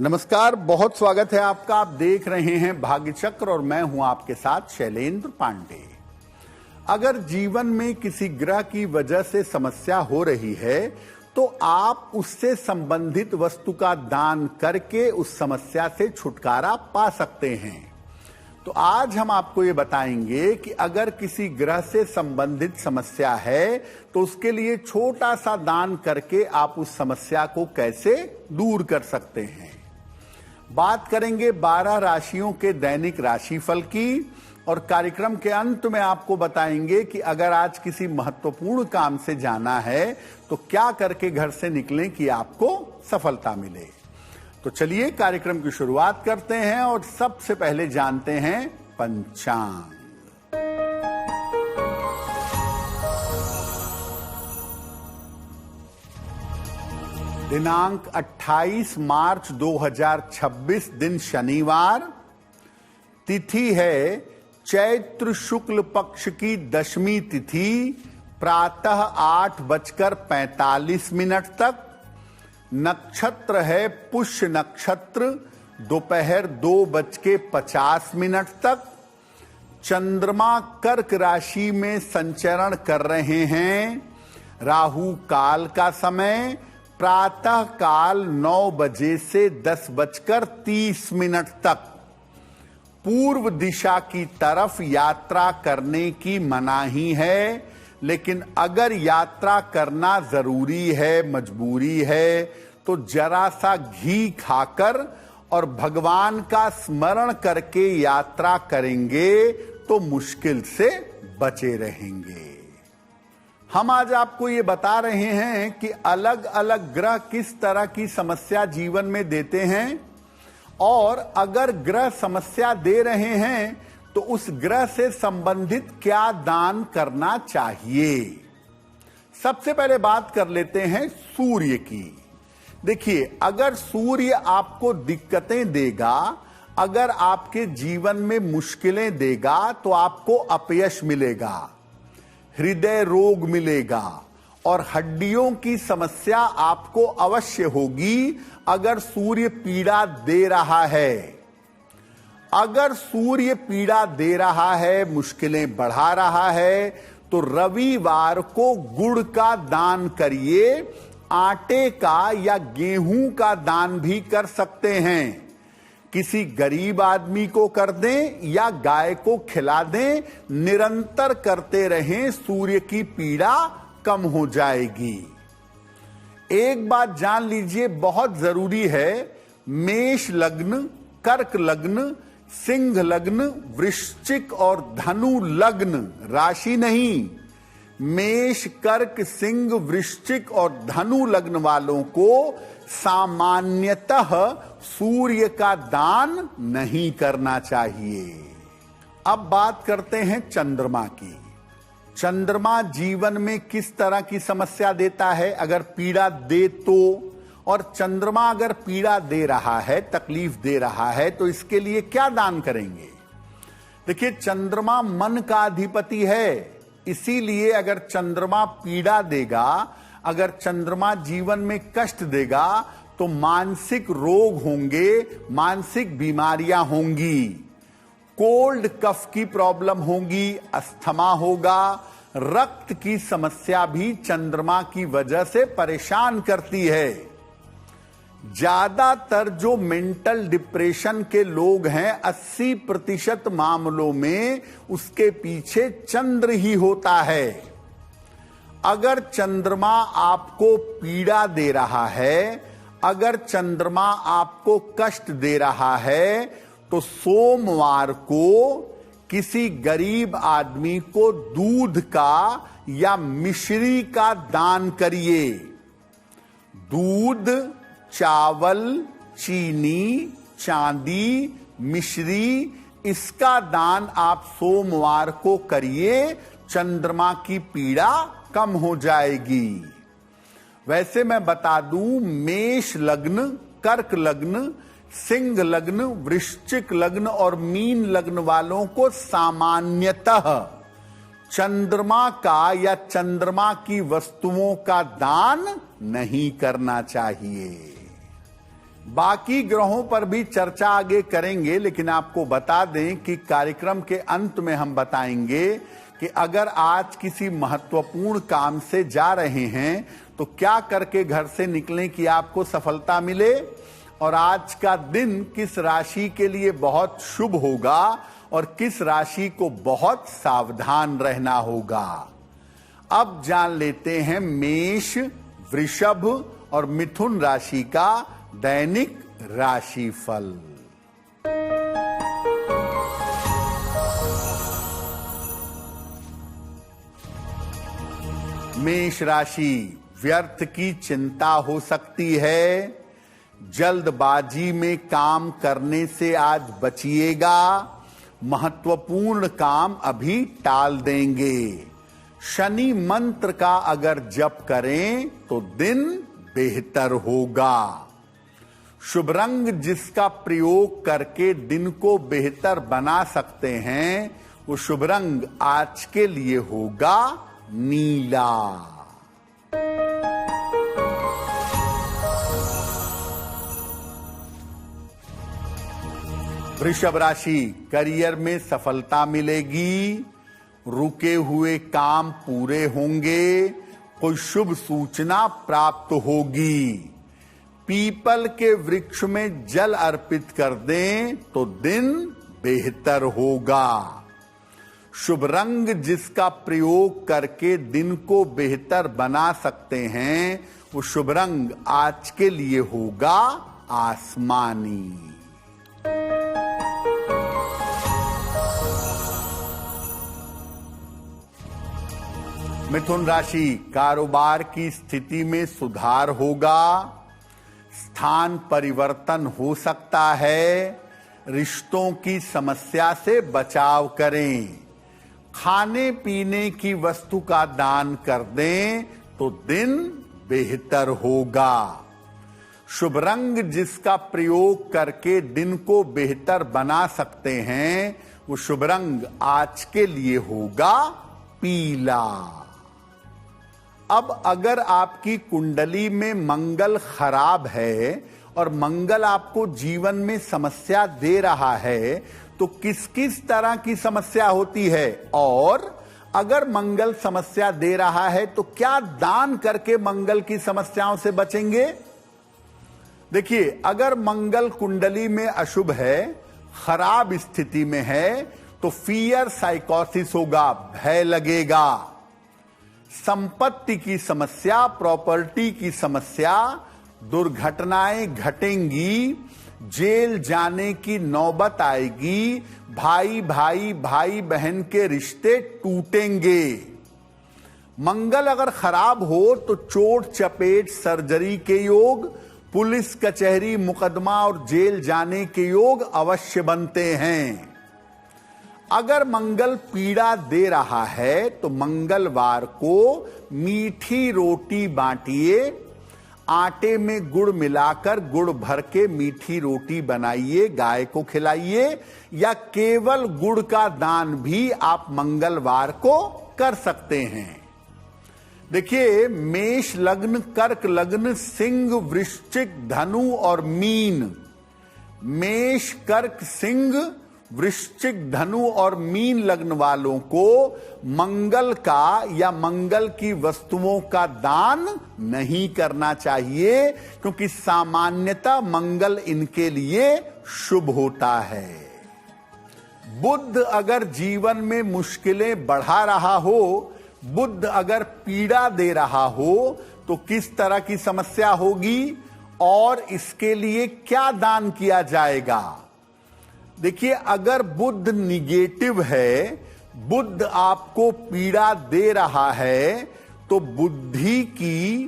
नमस्कार, बहुत स्वागत है आपका। आप देख रहे हैं भाग्य चक्र और मैं हूं आपके साथ शैलेंद्र पांडे। अगर जीवन में किसी ग्रह की वजह से समस्या हो रही है तो आप उससे संबंधित वस्तु का दान करके उस समस्या से छुटकारा पा सकते हैं। तो आज हम आपको ये बताएंगे कि अगर किसी ग्रह से संबंधित समस्या है तो उसके लिए छोटा सा दान करके आप उस समस्या को कैसे दूर कर सकते हैं। बात करेंगे 12 राशियों के दैनिक राशिफल की और कार्यक्रम के अंत में आपको बताएंगे कि अगर आज किसी महत्वपूर्ण काम से जाना है तो क्या करके घर से निकलें कि आपको सफलता मिले। तो चलिए कार्यक्रम की शुरुआत करते हैं और सबसे पहले जानते हैं पंचांग। दिनांक 28 मार्च 2026 दिन शनिवार, तिथि है चैत्र शुक्ल पक्ष की दशमी तिथि, प्रातः 8:45 तक। नक्षत्र है पुष्य नक्षत्र, दोपहर 2:50 तक। चंद्रमा कर्क राशि में संचरण कर रहे हैं। राहु काल का समय प्रातः काल 9 बजे से 10:30 तक। पूर्व दिशा की तरफ यात्रा करने की मनाही है, लेकिन अगर यात्रा करना जरूरी है, मजबूरी है, तो जरा सा घी खाकर और भगवान का स्मरण करके यात्रा करेंगे तो मुश्किल से बचे रहेंगे। हम आज आपको ये बता रहे हैं कि अलग अलग ग्रह किस तरह की समस्या जीवन में देते हैं और अगर ग्रह समस्या दे रहे हैं तो उस ग्रह से संबंधित क्या दान करना चाहिए। सबसे पहले बात कर लेते हैं सूर्य की। देखिए, अगर सूर्य आपको दिक्कतें देगा, अगर आपके जीवन में मुश्किलें देगा तो आपको अपयश मिलेगा, हृदय रोग मिलेगा और हड्डियों की समस्या आपको अवश्य होगी अगर सूर्य पीड़ा दे रहा है। अगर सूर्य पीड़ा दे रहा है, मुश्किलें बढ़ा रहा है, तो रविवार को गुड़ का दान करिए। आटे का या गेहूं का दान भी कर सकते हैं। किसी गरीब आदमी को कर दें या गाय को खिला दें। निरंतर करते रहें, सूर्य की पीड़ा कम हो जाएगी। एक बात जान लीजिए, बहुत जरूरी है, मेष लग्न, कर्क लग्न, सिंह लग्न, वृश्चिक और धनु लग्न राशि नहीं, मेष, कर्क, सिंह, वृश्चिक और धनु लग्न वालों को सामान्यतः सूर्य का दान नहीं करना चाहिए। अब बात करते हैं चंद्रमा की। चंद्रमा जीवन में किस तरह की समस्या देता है, अगर पीड़ा दे तो। और चंद्रमा अगर पीड़ा दे रहा है, तकलीफ दे रहा है, तो इसके लिए क्या दान करेंगे। देखिए, चंद्रमा मन का अधिपति है, इसीलिए अगर चंद्रमा पीड़ा देगा, अगर चंद्रमा जीवन में कष्ट देगा तो मानसिक रोग होंगे, मानसिक बीमारियां होंगी, कोल्ड कफ की प्रॉब्लम होगी, अस्थमा होगा, रक्त की समस्या भी चंद्रमा की वजह से परेशान करती है। ज्यादातर जो मेंटल डिप्रेशन के लोग हैं, 80% मामलों में उसके पीछे चंद्र ही होता है। अगर चंद्रमा आपको पीड़ा दे रहा है, अगर चंद्रमा आपको कष्ट दे रहा है, तो सोमवार को किसी गरीब आदमी को दूध का या मिश्री का दान करिए। दूध, चावल, चीनी, चांदी, मिश्री, इसका दान आप सोमवार को करिए, चंद्रमा की पीड़ा कम हो जाएगी। वैसे मैं बता दूं, मेष लग्न, कर्क लग्न, सिंह लग्न, वृश्चिक लग्न और मीन लग्न वालों को सामान्यतः चंद्रमा का या चंद्रमा की वस्तुओं का दान नहीं करना चाहिए। बाकी ग्रहों पर भी चर्चा आगे करेंगे, लेकिन आपको बता दें कि कार्यक्रम के अंत में हम बताएंगे कि अगर आज किसी महत्वपूर्ण काम से जा रहे हैं तो क्या करके घर से निकलें कि आपको सफलता मिले, और आज का दिन किस राशि के लिए बहुत शुभ होगा और किस राशि को बहुत सावधान रहना होगा। अब जान लेते हैं मेष, वृषभ और मिथुन राशि का दैनिक राशिफल। मेष राशि, व्यर्थ की चिंता हो सकती है। जल्दबाजी में काम करने से आज बचिएगा। महत्वपूर्ण काम अभी टाल देंगे। शनि मंत्र का अगर जप करें तो दिन बेहतर होगा। शुभ रंग जिसका प्रयोग करके दिन को बेहतर बना सकते हैं वो शुभ रंग आज के लिए होगा नीला। वृषभ राशि, करियर में सफलता मिलेगी। रुके हुए काम पूरे होंगे। कोई शुभ सूचना प्राप्त होगी। पीपल के वृक्ष में जल अर्पित कर दें तो दिन बेहतर होगा। शुभ रंग जिसका प्रयोग करके दिन को बेहतर बना सकते हैं वो शुभ रंग आज के लिए होगा आसमानी। मिथुन राशि, कारोबार की स्थिति में सुधार होगा। स्थान परिवर्तन हो सकता है। रिश्तों की समस्या से बचाव करें। खाने पीने की वस्तु का दान कर दें तो दिन बेहतर होगा। शुभ रंग जिसका प्रयोग करके दिन को बेहतर बना सकते हैं वो शुभ रंग आज के लिए होगा पीला। अब अगर आपकी कुंडली में मंगल खराब है और मंगल आपको जीवन में समस्या दे रहा है तो किस किस तरह की समस्या होती है, और अगर मंगल समस्या दे रहा है तो क्या दान करके मंगल की समस्याओं से बचेंगे। देखिए, अगर मंगल कुंडली में अशुभ है, खराब स्थिति में है, तो फियर साइकोसिस होगा, भय लगेगा। संपत्ति की समस्या, प्रॉपर्टी की समस्या, दुर्घटनाएं घटेंगी। जेल जाने की नौबत आएगी। भाई भाई भाई बहन के रिश्ते टूटेंगे। मंगल अगर खराब हो तो चोट चपेट, सर्जरी के योग, पुलिस कचहरी मुकदमा और जेल जाने के योग अवश्य बनते हैं। अगर मंगल पीड़ा दे रहा है तो मंगलवार को मीठी रोटी बांटिए। आटे में गुड़ मिलाकर गुड़ भर के मीठी रोटी बनाइए, गाय को खिलाइए, या केवल गुड़ का दान भी आप मंगलवार को कर सकते हैं। देखिए, मेष लग्न, कर्क लग्न, सिंह, वृश्चिक, धनु और मीन। मेष, कर्क, सिंह, वृश्चिक, धनु और मीन लग्न वालों को मंगल का या मंगल की वस्तुओं का दान नहीं करना चाहिए, क्योंकि सामान्यतः मंगल इनके लिए शुभ होता है। बुध अगर जीवन में मुश्किलें बढ़ा रहा हो, बुध अगर पीड़ा दे रहा हो, तो किस तरह की समस्या होगी और इसके लिए क्या दान किया जाएगा। देखिए, अगर बुध निगेटिव है, बुध आपको पीड़ा दे रहा है, तो बुद्धि की,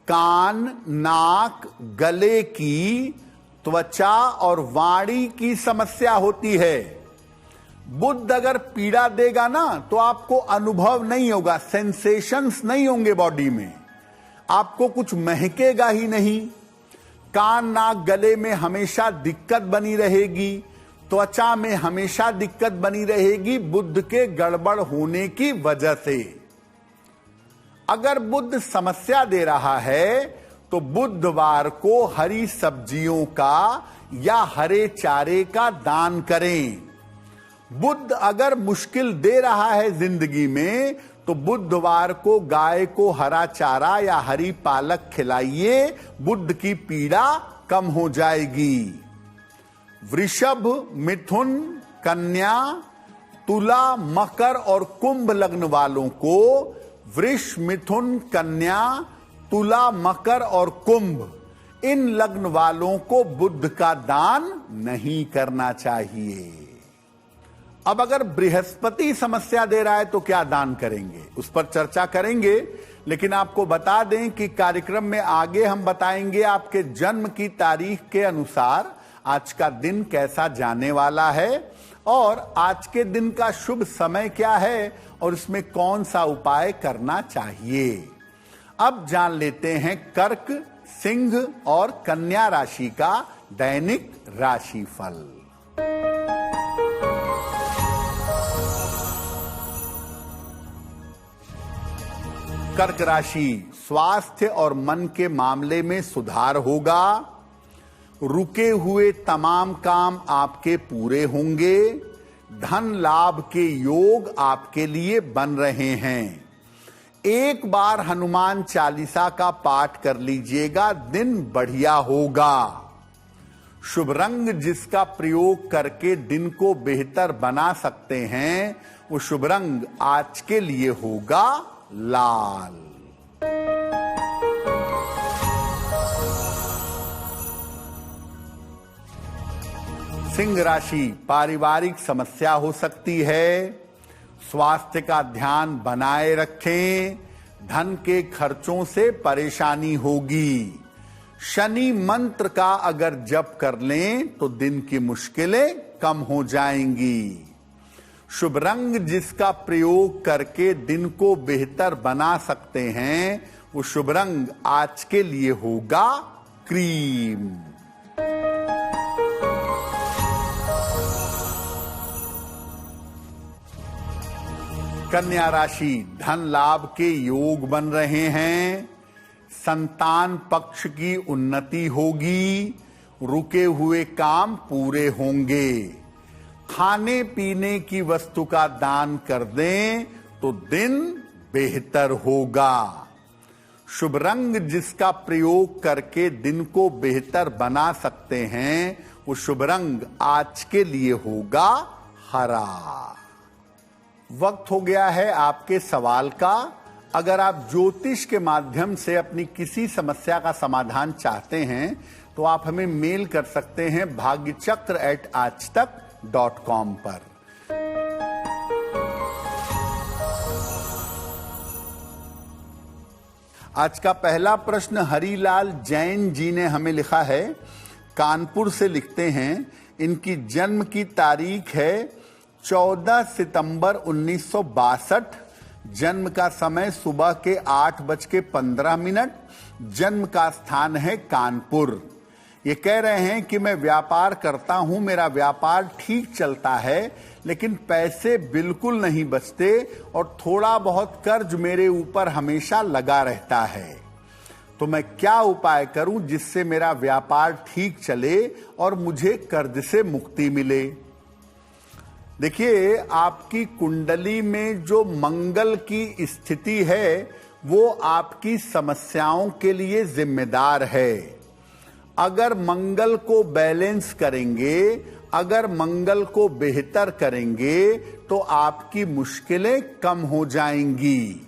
कान, नाक, गले की, त्वचा और वाणी की समस्या होती है। बुध अगर पीड़ा देगा ना तो आपको अनुभव नहीं होगा, सेंसेशंस नहीं होंगे बॉडी में, आपको कुछ महकेगा ही नहीं। कान, नाक, गले में हमेशा दिक्कत बनी रहेगी, त्वचा में हमेशा दिक्कत बनी रहेगी बुध के गड़बड़ होने की वजह से। अगर बुध समस्या दे रहा है तो बुधवार को हरी सब्जियों का या हरे चारे का दान करें। बुध अगर मुश्किल दे रहा है जिंदगी में तो बुधवार को गाय को हरा चारा या हरी पालक खिलाइए, बुध की पीड़ा कम हो जाएगी। वृषभ, मिथुन, कन्या, तुला, मकर और कुंभ लग्न वालों को वृष, मिथुन, कन्या, तुला, मकर और कुंभ, इन लग्न वालों को बुध का दान नहीं करना चाहिए। अब अगर बृहस्पति समस्या दे रहा है तो क्या दान करेंगे, उस पर चर्चा करेंगे। लेकिन आपको बता दें कि कार्यक्रम में आगे हम बताएंगे आपके जन्म की तारीख के अनुसार आज का दिन कैसा जाने वाला है और आज के दिन का शुभ समय क्या है और इसमें कौन सा उपाय करना चाहिए। अब जान लेते हैं कर्क, सिंह और कन्या राशि का दैनिक राशिफल। कर्क राशि, स्वास्थ्य और मन के मामले में सुधार होगा। रुके हुए तमाम काम आपके पूरे होंगे। धन लाभ के योग आपके लिए बन रहे हैं। एक बार हनुमान चालीसा का पाठ कर लीजिएगा, दिन बढ़िया होगा। शुभ रंग जिसका प्रयोग करके दिन को बेहतर बना सकते हैं वो शुभ रंग आज के लिए होगा लाल। सिंह राशि, पारिवारिक समस्या हो सकती है। स्वास्थ्य का ध्यान बनाए रखें। धन के खर्चों से परेशानी होगी। शनि मंत्र का अगर जप कर लें तो दिन की मुश्किलें कम हो जाएंगी। शुभ रंग जिसका प्रयोग करके दिन को बेहतर बना सकते हैं वो शुभ रंग आज के लिए होगा क्रीम। कन्या राशि, धन लाभ के योग बन रहे हैं। संतान पक्ष की उन्नति होगी। रुके हुए काम पूरे होंगे। खाने पीने की वस्तु का दान कर दें तो दिन बेहतर होगा। शुभ रंग जिसका प्रयोग करके दिन को बेहतर बना सकते हैं वो शुभ रंग आज के लिए होगा हरा। वक्त हो गया है आपके सवाल का। अगर आप ज्योतिष के माध्यम से अपनी किसी समस्या का समाधान चाहते हैं तो आप हमें मेल कर सकते हैं bhagyachakra@aajtak.com पर। आज का पहला प्रश्न हरीलाल जैन जी ने हमें लिखा है, कानपुर से लिखते हैं। इनकी जन्म की तारीख है 14 सितंबर 1962। जन्म का समय सुबह के 8:15। जन्म का स्थान है कानपुर। ये कह रहे हैं कि मैं व्यापार करता हूं, मेरा व्यापार ठीक चलता है लेकिन पैसे बिल्कुल नहीं बचते और थोड़ा बहुत कर्ज मेरे ऊपर हमेशा लगा रहता है। तो मैं क्या उपाय करूं जिससे मेरा व्यापार ठीक चले और मुझे कर्ज से मुक्ति मिले। देखिए, आपकी कुंडली में जो मंगल की स्थिति है वो आपकी समस्याओं के लिए जिम्मेदार है। अगर मंगल को बैलेंस करेंगे, अगर मंगल को बेहतर करेंगे तो आपकी मुश्किलें कम हो जाएंगी।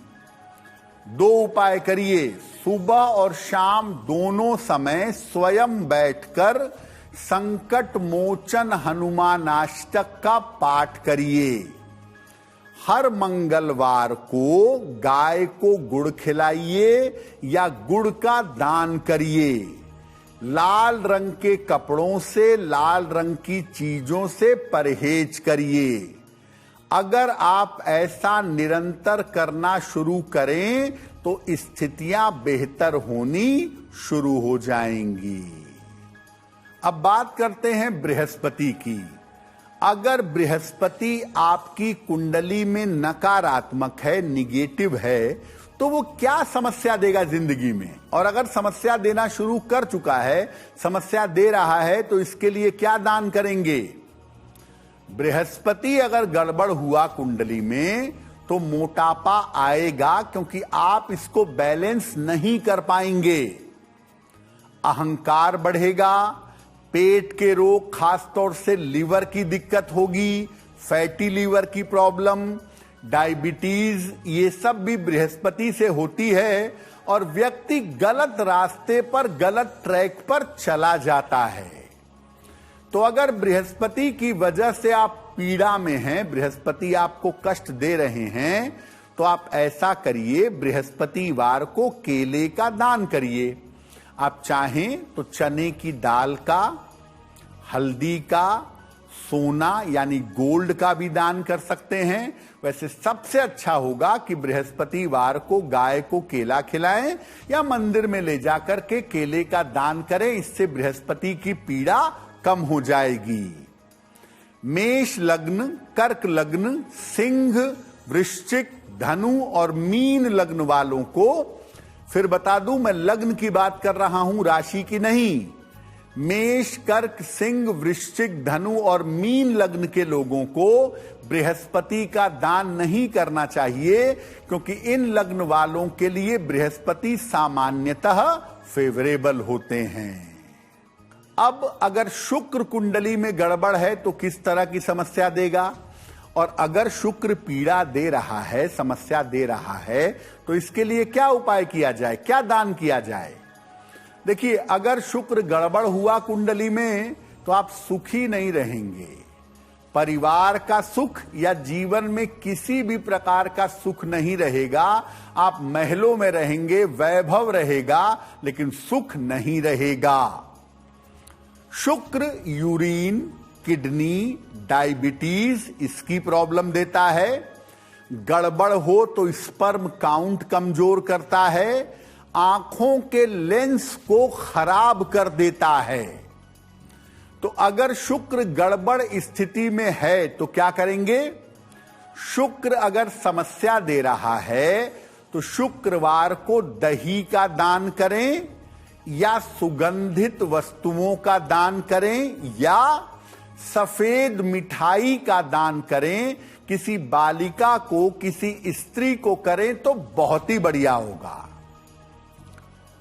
2 उपाय करिए। सुबह और शाम दोनों समय स्वयं बैठकर संकट मोचन हनुमानाष्टक का पाठ करिए। हर मंगलवार को गाय को गुड़ खिलाइए या गुड़ का दान करिए। लाल रंग के कपड़ों से, लाल रंग की चीजों से परहेज करिए। अगर आप ऐसा निरंतर करना शुरू करें तो स्थितियां बेहतर होनी शुरू हो जाएंगी। अब बात करते हैं बृहस्पति की। अगर बृहस्पति आपकी कुंडली में नकारात्मक है, निगेटिव है, तो वो क्या समस्या देगा जिंदगी में, और अगर समस्या देना शुरू कर चुका है, समस्या दे रहा है, तो इसके लिए क्या दान करेंगे। बृहस्पति अगर गड़बड़ हुआ कुंडली में तो मोटापा आएगा, क्योंकि आप इसको बैलेंस नहीं कर पाएंगे। अहंकार बढ़ेगा, पेट के रोग, खासतौर से लीवर की दिक्कत होगी, फैटी लीवर की प्रॉब्लम, डायबिटीज, ये सब भी बृहस्पति से होती है, और व्यक्ति गलत रास्ते पर, गलत ट्रैक पर चला जाता है। तो अगर बृहस्पति की वजह से आप पीड़ा में हैं, बृहस्पति आपको कष्ट दे रहे हैं, तो आप ऐसा करिए, बृहस्पतिवार को केले का दान करिए। आप चाहें तो चने की दाल का, हल्दी का, सोना यानी गोल्ड का भी दान कर सकते हैं। वैसे सबसे अच्छा होगा कि बृहस्पतिवार को गाय को केला खिलाएं या मंदिर में ले जाकर के केले का दान करें, इससे बृहस्पति की पीड़ा कम हो जाएगी। मेष लग्न, कर्क लग्न, सिंह, वृश्चिक, धनु और मीन लग्न वालों को, फिर बता दूं, मैं लग्न की बात कर रहा हूं, राशि की नहीं। मेष, कर्क, सिंह, वृश्चिक, धनु और मीन लग्न के लोगों को बृहस्पति का दान नहीं करना चाहिए, क्योंकि इन लग्न वालों के लिए बृहस्पति सामान्यतः फेवरेबल होते हैं। अब अगर शुक्र कुंडली में गड़बड़ है तो किस तरह की समस्या देगा, और अगर शुक्र पीड़ा दे रहा है, समस्या दे रहा है, तो इसके लिए क्या उपाय किया जाए, क्या दान किया जाए। देखिए, अगर शुक्र गड़बड़ हुआ कुंडली में तो आप सुखी नहीं रहेंगे। परिवार का सुख या जीवन में किसी भी प्रकार का सुख नहीं रहेगा। आप महलों में रहेंगे, वैभव रहेगा, लेकिन सुख नहीं रहेगा। शुक्र यूरिन, किडनी, डायबिटीज, इसकी प्रॉब्लम देता है। गड़बड़ हो तो स्पर्म काउंट कमजोर करता है, आंखों के लेंस को खराब कर देता है। तो अगर शुक्र गड़बड़ स्थिति में है तो क्या करेंगे। शुक्र अगर समस्या दे रहा है तो शुक्रवार को दही का दान करें, या सुगंधित वस्तुओं का दान करें, या सफेद मिठाई का दान करें। किसी बालिका को, किसी स्त्री को करें तो बहुत ही बढ़िया होगा।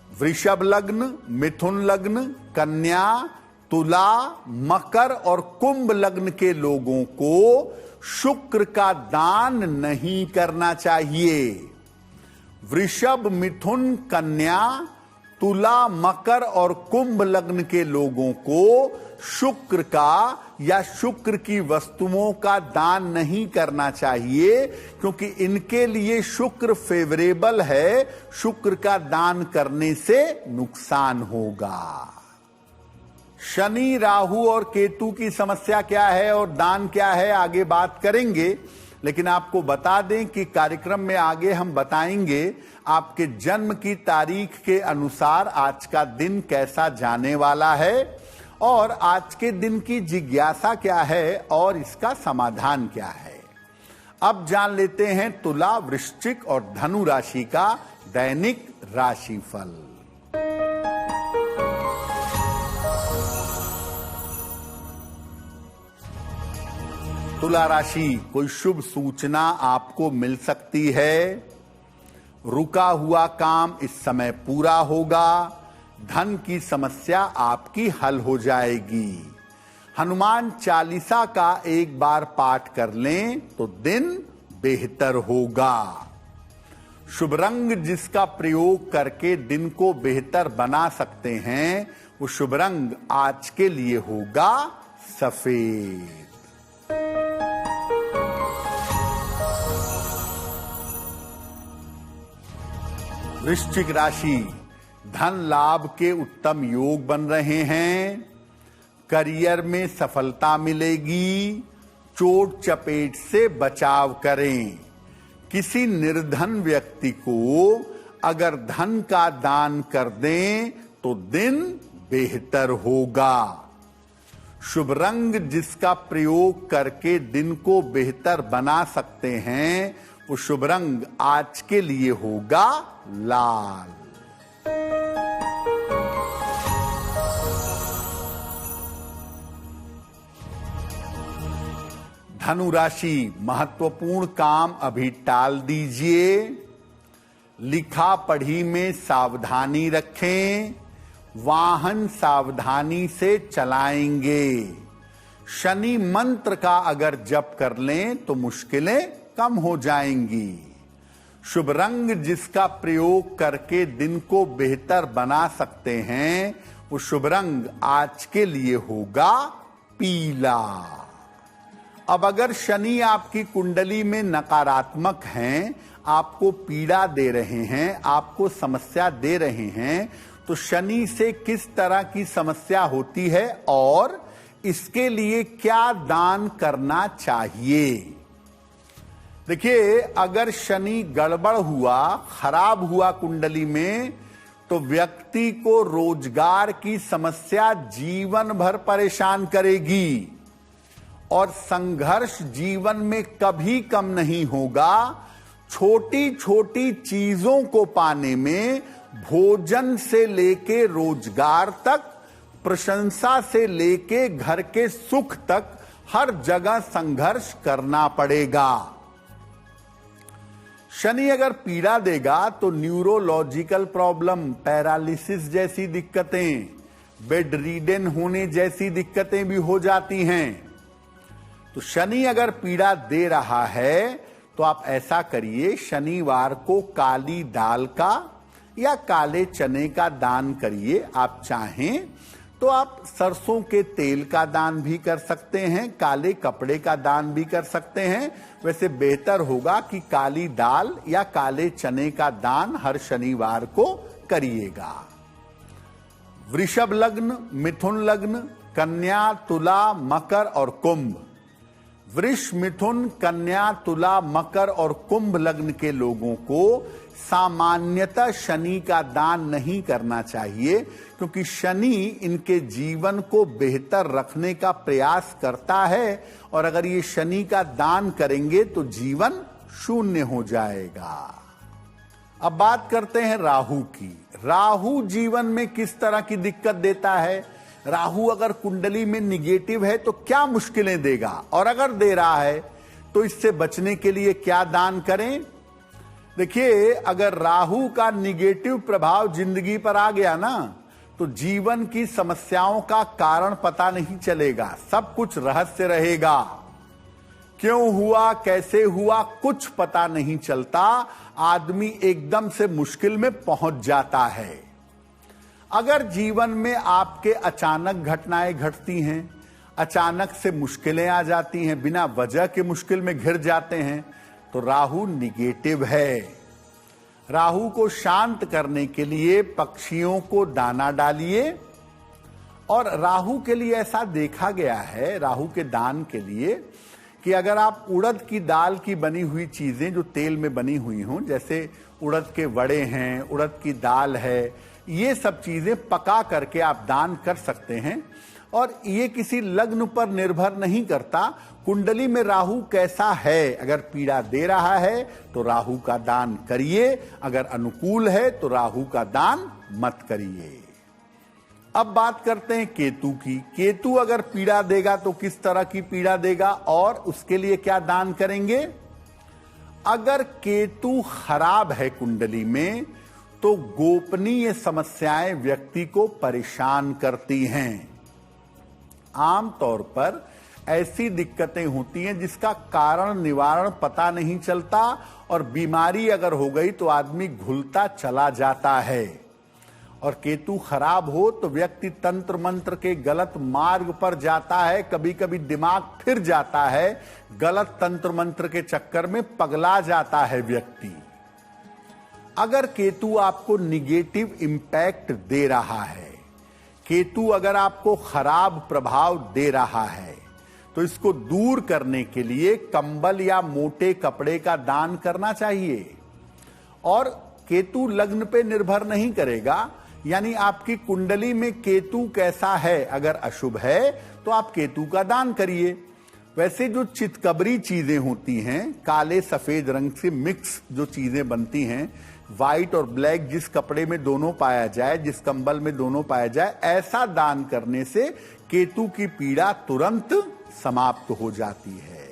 वृषभ लग्न, मिथुन लग्न, कन्या, तुला, मकर और कुंभ लग्न के लोगों को शुक्र का दान नहीं करना चाहिए। वृषभ, मिथुन, कन्या, तुला, मकर और कुंभ लग्न के लोगों को शुक्र का या शुक्र की वस्तुओं का दान नहीं करना चाहिए, क्योंकि इनके लिए शुक्र फेवरेबल है। शुक्र का दान करने से नुकसान होगा। शनि, राहु और केतु की समस्या क्या है और दान क्या है, आगे बात करेंगे। लेकिन आपको बता दें कि कार्यक्रम में आगे हम बताएंगे आपके जन्म की तारीख के अनुसार आज का दिन कैसा जाने वाला है, और आज के दिन की जिज्ञासा क्या है और इसका समाधान क्या है। अब जान लेते हैं तुला, वृश्चिक और धनु राशि का दैनिक राशिफल। तुला राशि, कोई शुभ सूचना आपको मिल सकती है। रुका हुआ काम इस समय पूरा होगा। धन की समस्या आपकी हल हो जाएगी। हनुमान चालीसा का एक बार पाठ कर लें तो दिन बेहतर होगा। शुभ रंग जिसका प्रयोग करके दिन को बेहतर बना सकते हैं, वो शुभ रंग आज के लिए होगा सफेद। वृश्चिक राशि, धन लाभ के उत्तम योग बन रहे हैं। करियर में सफलता मिलेगी। चोट चपेट से बचाव करें। किसी निर्धन व्यक्ति को अगर धन का दान कर दें तो दिन बेहतर होगा। शुभ रंग जिसका प्रयोग करके दिन को बेहतर बना सकते हैं, वो शुभ रंग आज के लिए होगा लाल। धनु राशि, महत्वपूर्ण काम अभी टाल दीजिए। लिखा पढ़ी में सावधानी रखें। वाहन सावधानी से चलाएंगे। शनि मंत्र का अगर जप कर लें तो मुश्किलें कम हो जाएंगी। शुभ रंग जिसका प्रयोग करके दिन को बेहतर बना सकते हैं, वो शुभ रंग आज के लिए होगा पीला। अब अगर शनि आपकी कुंडली में नकारात्मक हैं, आपको पीड़ा दे रहे हैं, आपको समस्या दे रहे हैं, तो शनि से किस तरह की समस्या होती है और इसके लिए क्या दान करना चाहिए। देखिए, अगर शनि गड़बड़ हुआ, खराब हुआ कुंडली में, तो व्यक्ति को रोजगार की समस्या जीवन भर परेशान करेगी और संघर्ष जीवन में कभी कम नहीं होगा। छोटी छोटी चीजों को पाने में, भोजन से लेके रोजगार तक, प्रशंसा से लेके घर के सुख तक, हर जगह संघर्ष करना पड़ेगा। शनि अगर पीड़ा देगा तो न्यूरोलॉजिकल प्रॉब्लम, पैरालिसिस जैसी दिक्कतें, बेड रीडन होने जैसी दिक्कतें भी हो जाती हैं। तो शनि अगर पीड़ा दे रहा है तो आप ऐसा करिए, शनिवार को काली दाल का या काले चने का दान करिए। आप चाहें तो आप सरसों के तेल का दान भी कर सकते हैं, काले कपड़े का दान भी कर सकते हैं। वैसे बेहतर होगा कि काली दाल या काले चने का दान हर शनिवार को करिएगा। वृषभ लग्न, मिथुन लग्न, कन्या, तुला, मकर और कुंभ। वृष, मिथुन, कन्या, तुला, मकर और कुंभ लग्न के लोगों को सामान्यतः शनि का दान नहीं करना चाहिए, क्योंकि शनि इनके जीवन को बेहतर रखने का प्रयास करता है और अगर ये शनि का दान करेंगे तो जीवन शून्य हो जाएगा। अब बात करते हैं राहु की। राहु जीवन में किस तरह की दिक्कत देता है। राहु अगर कुंडली में निगेटिव है तो क्या मुश्किलें देगा, और अगर दे रहा है तो इससे बचने के लिए क्या दान करें। देखिए, अगर राहु का निगेटिव प्रभाव जिंदगी पर आ गया ना, तो जीवन की समस्याओं का कारण पता नहीं चलेगा, सब कुछ रहस्य रहेगा। क्यों हुआ, कैसे हुआ, कुछ पता नहीं चलता। आदमी एकदम से मुश्किल में पहुंच जाता है। अगर जीवन में आपके अचानक घटनाएं घटती हैं, अचानक से मुश्किलें आ जाती हैं, बिना वजह के मुश्किल में घिर जाते हैं, तो राहु निगेटिव है। राहु को शांत करने के लिए पक्षियों को दाना डालिए। और राहु के लिए ऐसा देखा गया है, राहु के दान के लिए, कि अगर आप उड़द की दाल की बनी हुई चीजें जो तेल में बनी हुई हों, जैसे उड़द के वड़े हैं, उड़द की दाल है, ये सब चीजें पका करके आप दान कर सकते हैं। और ये किसी लग्न पर निर्भर नहीं करता, कुंडली में राहु कैसा है। अगर पीड़ा दे रहा है तो राहु का दान करिए, अगर अनुकूल है तो राहु का दान मत करिए। अब बात करते हैं केतु की। केतु अगर पीड़ा देगा तो किस तरह की पीड़ा देगा और उसके लिए क्या दान करेंगे। अगर केतु खराब है कुंडली में तो गोपनीय समस्याएं व्यक्ति को परेशान करती हैं। आमतौर पर ऐसी दिक्कतें होती हैं जिसका कारण निवारण पता नहीं चलता, और बीमारी अगर हो गई तो आदमी घुलता चला जाता है। और केतु खराब हो तो व्यक्ति तंत्र मंत्र के गलत मार्ग पर जाता है, कभी कभी दिमाग फिर जाता है, गलत तंत्र मंत्र के चक्कर में पगला जाता है व्यक्ति। अगर केतु आपको निगेटिव इंपैक्ट दे रहा है, केतु अगर आपको खराब प्रभाव दे रहा है, तो इसको दूर करने के लिए कंबल या मोटे कपड़े का दान करना चाहिए। और केतु लग्न पे निर्भर नहीं करेगा, यानी आपकी कुंडली में केतु कैसा है, अगर अशुभ है तो आप केतु का दान करिए। वैसे जो चितकबरी चीजें होती हैं, काले सफेद रंग से मिक्स जो चीजें बनती हैं, व्हाइट और ब्लैक जिस कपड़े में दोनों पाया जाए, जिस कंबल में दोनों पाया जाए, ऐसा दान करने से केतु की पीड़ा तुरंत समाप्त हो जाती है।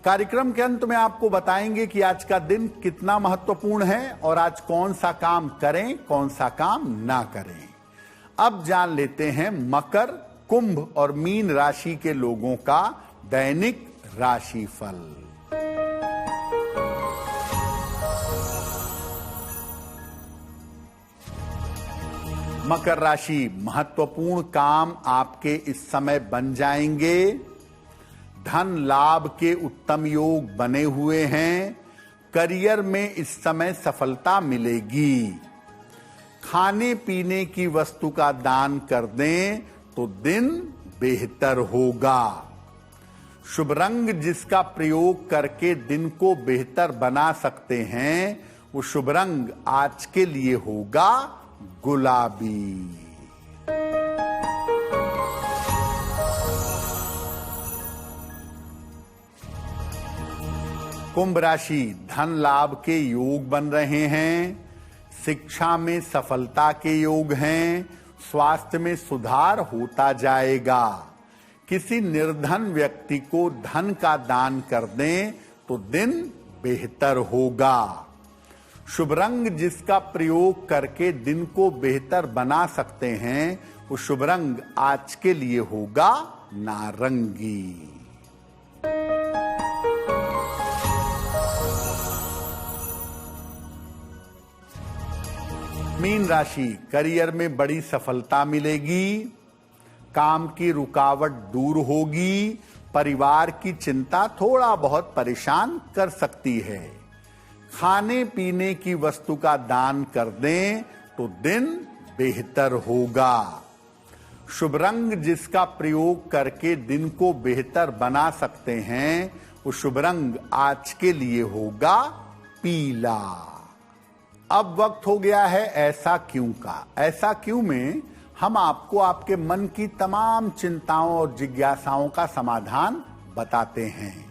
कार्यक्रम के अंत में आपको बताएंगे कि आज का दिन कितना महत्वपूर्ण है और आज कौन सा काम करें, कौन सा काम ना करें। अब जान लेते हैं मकर, कुंभ और मीन राशि के लोगों का दैनिक राशिफल। मकर राशि, महत्वपूर्ण काम आपके इस समय बन जाएंगे। धन लाभ के उत्तम योग बने हुए हैं। करियर में इस समय सफलता मिलेगी। खाने पीने की वस्तु का दान कर दें तो दिन बेहतर होगा। शुभ रंग जिसका प्रयोग करके दिन को बेहतर बना सकते हैं, वो शुभ रंग आज के लिए होगा गुलाबी। कुंभ राशि, धन लाभ के योग बन रहे हैं। शिक्षा में सफलता के योग हैं। स्वास्थ्य में सुधार होता जाएगा। किसी निर्धन व्यक्ति को धन का दान कर दें तो दिन बेहतर होगा। शुभ रंग जिसका प्रयोग करके दिन को बेहतर बना सकते हैं, वो शुभ रंग आज के लिए होगा नारंगी। मीन राशि, करियर में बड़ी सफलता मिलेगी। काम की रुकावट दूर होगी। परिवार की चिंता थोड़ा बहुत परेशान कर सकती है। खाने पीने की वस्तु का दान कर दें तो दिन बेहतर होगा। शुभ रंग जिसका प्रयोग करके दिन को बेहतर बना सकते हैं, वो शुभ रंग आज के लिए होगा पीला। अब वक्त हो गया है ऐसा क्यों का। ऐसा क्यों में हम आपको आपके मन की तमाम चिंताओं और जिज्ञासाओं का समाधान बताते हैं।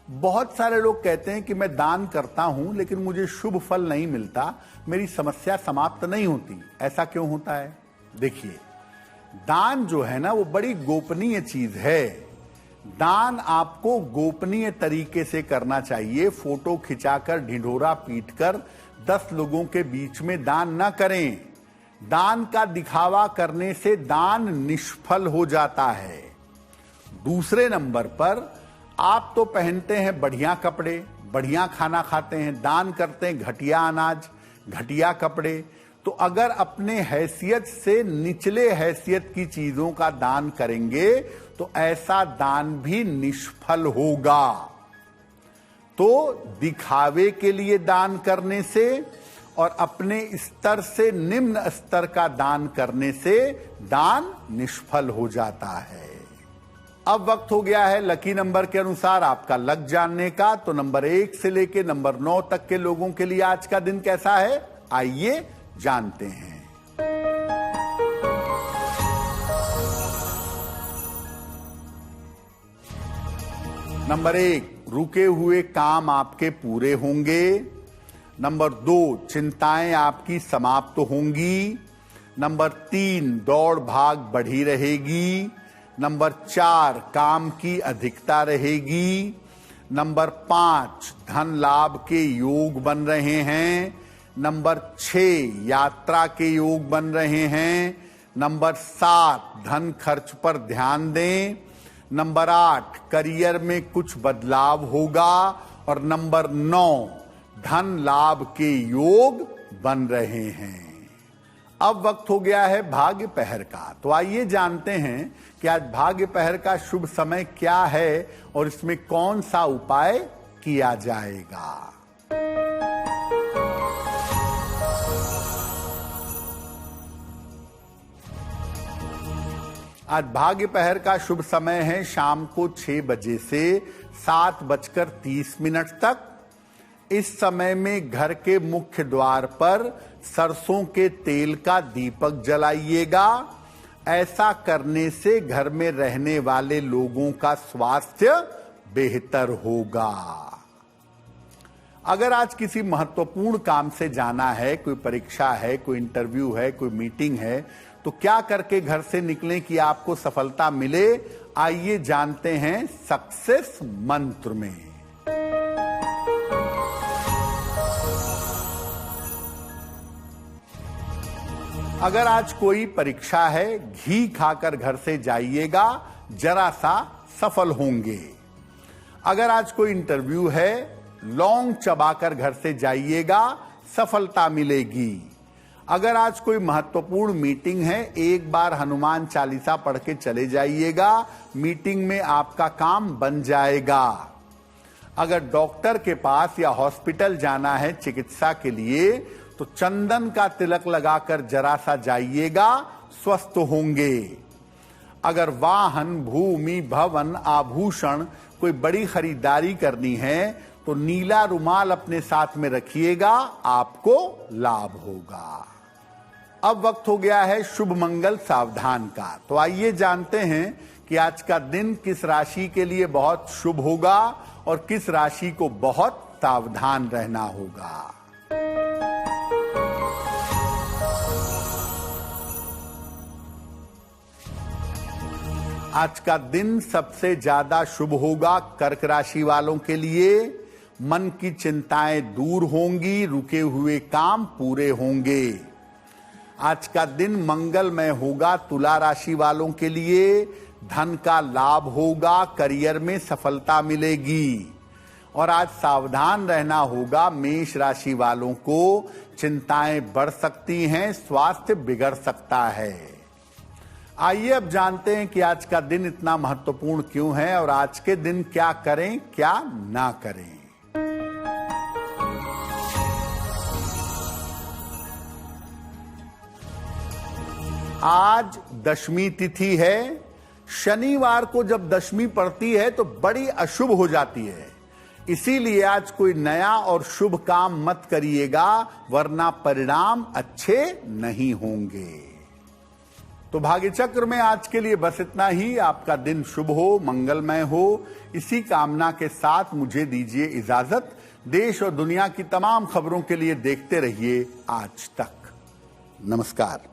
बहुत सारे लोग कहते हैं कि मैं दान करता हूं लेकिन मुझे शुभ फल नहीं मिलता, मेरी समस्या समाप्त नहीं होती। ऐसा क्यों होता है? देखिए, दान जो है ना, वो बड़ी गोपनीय चीज है। दान आपको गोपनीय तरीके से करना चाहिए। फोटो खिंचाकर, ढिंढोरा पीटकर 10 लोगों के बीच में दान ना करें। दान का दिखावा करने से दान निष्फल हो जाता है। दूसरे नंबर पर, आप तो पहनते हैं बढ़िया कपड़े, बढ़िया खाना खाते हैं, दान करते हैं घटिया अनाज, घटिया कपड़े। तो अगर अपने हैसियत से निचले हैसियत की चीजों का दान करेंगे तो ऐसा दान भी निष्फल होगा। तो दिखावे के लिए दान करने से और अपने स्तर से निम्न स्तर का दान करने से दान निष्फल हो जाता है। अब वक्त हो गया है लकी नंबर के अनुसार आपका लक जानने का। तो नंबर 1 से लेकर नंबर 9 तक के लोगों के लिए आज का दिन कैसा है, आइए जानते हैं। नंबर 1, रुके हुए काम आपके पूरे होंगे। नंबर 2, चिंताएं आपकी समाप्त होंगी। नंबर 3, दौड़ भाग बढ़ी रहेगी। नंबर 4, काम की अधिकता रहेगी। नंबर 5, धन लाभ के योग बन रहे हैं। नंबर 6, यात्रा के योग बन रहे हैं। नंबर 7, धन खर्च पर ध्यान दें। नंबर 8, करियर में कुछ बदलाव होगा। और नंबर 9, धन लाभ के योग बन रहे हैं। अब वक्त हो गया है भाग्य पहर का। तो आइए जानते हैं कि आज भाग्य पहर का शुभ समय क्या है और इसमें कौन सा उपाय किया जाएगा। आज भाग्य पहर का शुभ समय है शाम को 6 बजे से 7:30 तक। इस समय में घर के मुख्य द्वार पर सरसों के तेल का दीपक जलाइएगा। ऐसा करने से घर में रहने वाले लोगों का स्वास्थ्य बेहतर होगा। अगर आज किसी महत्वपूर्ण काम से जाना है, कोई परीक्षा है, कोई इंटरव्यू है, कोई मीटिंग है, तो क्या करके घर से निकलें कि आपको सफलता मिले? आइए जानते हैं सक्सेस मंत्र में। अगर आज कोई परीक्षा है, घी खाकर घर से जाइएगा, जरा सा सफल होंगे। अगर आज कोई इंटरव्यू है, लौंग चबाकर घर से जाइएगा, सफलता मिलेगी। अगर आज कोई महत्वपूर्ण मीटिंग है, एक बार हनुमान चालीसा पढ़ के चले जाइएगा, मीटिंग में आपका काम बन जाएगा। अगर डॉक्टर के पास या हॉस्पिटल जाना है चिकित्सा के लिए, तो चंदन का तिलक लगाकर जरा सा जाइएगा, स्वस्थ होंगे। अगर वाहन, भूमि, भवन, आभूषण कोई बड़ी खरीदारी करनी है, तो नीला रुमाल अपने साथ में रखिएगा, आपको लाभ होगा। अब वक्त हो गया है शुभ मंगल सावधान का। तो आइए जानते हैं कि आज का दिन किस राशि के लिए बहुत शुभ होगा और किस राशि को बहुत सावधान रहना होगा। आज का दिन सबसे ज्यादा शुभ होगा कर्क राशि वालों के लिए। मन की चिंताएं दूर होंगी, रुके हुए काम पूरे होंगे। आज का दिन मंगलमय होगा तुला राशि वालों के लिए। धन का लाभ होगा, करियर में सफलता मिलेगी। और आज सावधान रहना होगा मेष राशि वालों को। चिंताएं बढ़ सकती हैं, स्वास्थ्य बिगड़ सकता है। आइए अब जानते हैं कि आज का दिन इतना महत्वपूर्ण क्यों है और आज के दिन क्या करें, क्या ना करें। आज दशमी तिथि है। शनिवार को जब दशमी पड़ती है तो बड़ी अशुभ हो जाती है, इसीलिए आज कोई नया और शुभ काम मत करिएगा, वरना परिणाम अच्छे नहीं होंगे। तो भाग्य चक्र में आज के लिए बस इतना ही। आपका दिन शुभ हो, मंगलमय हो, इसी कामना के साथ मुझे दीजिए इजाजत। देश और दुनिया की तमाम खबरों के लिए देखते रहिए आज तक। नमस्कार।